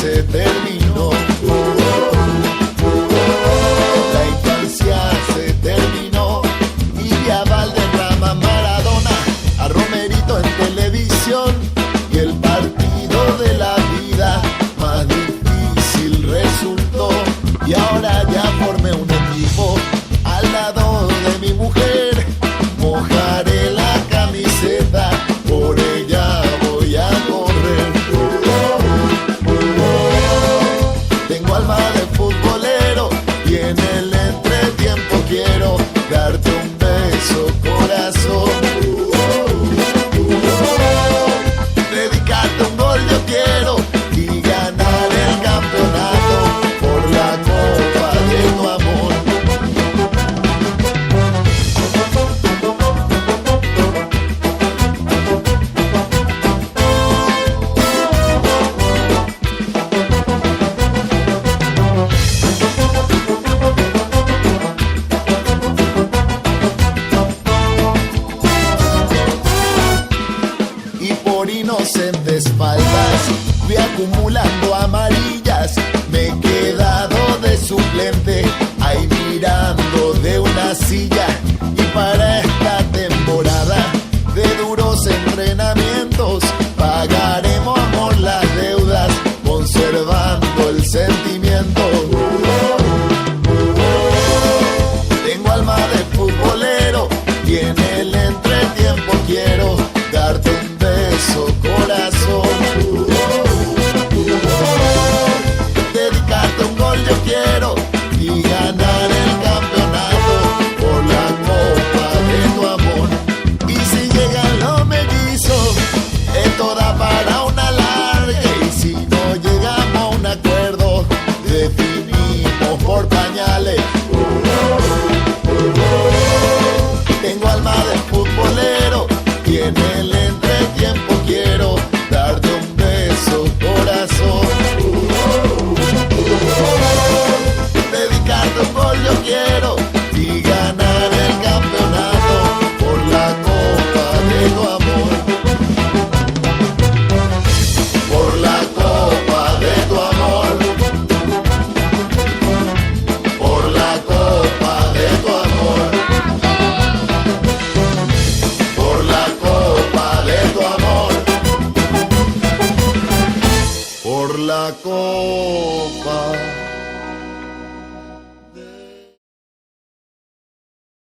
se terminó. La infancia se terminó. Y vi a Valderrama, Maradona, a Romerito en televisión. Y el partido de la vida más difícil resultó. Y ahora ya formé un equipo al lado de mi mujer. Mojaré la camiseta, por ella voy a correr. Tengo alma de futbolero y en el entretiempo quiero darte un beso, corazón. Dedicarte un gol yo quiero y ganar el campeonato por la copa de tu amor. Y por inocentes faltas fui acumulando amarillas. Me he quedado de suplente ahí mirando de una silla. Y para esta temporada de duros entrenamientos pagaremos amor las deudas, conservando el sentimiento. Tengo alma de futbolero y en el entretiempo quiero darte un beso, corazón. Dedicarte un gol yo quiero y ganar el campeonato por la copa de tu amor. Y si llegan los mellizos, esto da para una larga. Y si no llegamos a un acuerdo, definimos por pañales. Tengo alma de futbolero y en el entretiempo quiero darte un beso, corazón. Dedicarte un gol yo quiero y ganar el campeonato por la copa de tu amor. Por la copa de tu amor. Por la copa de tu amor. Por la copa de tu amor. Por la copa.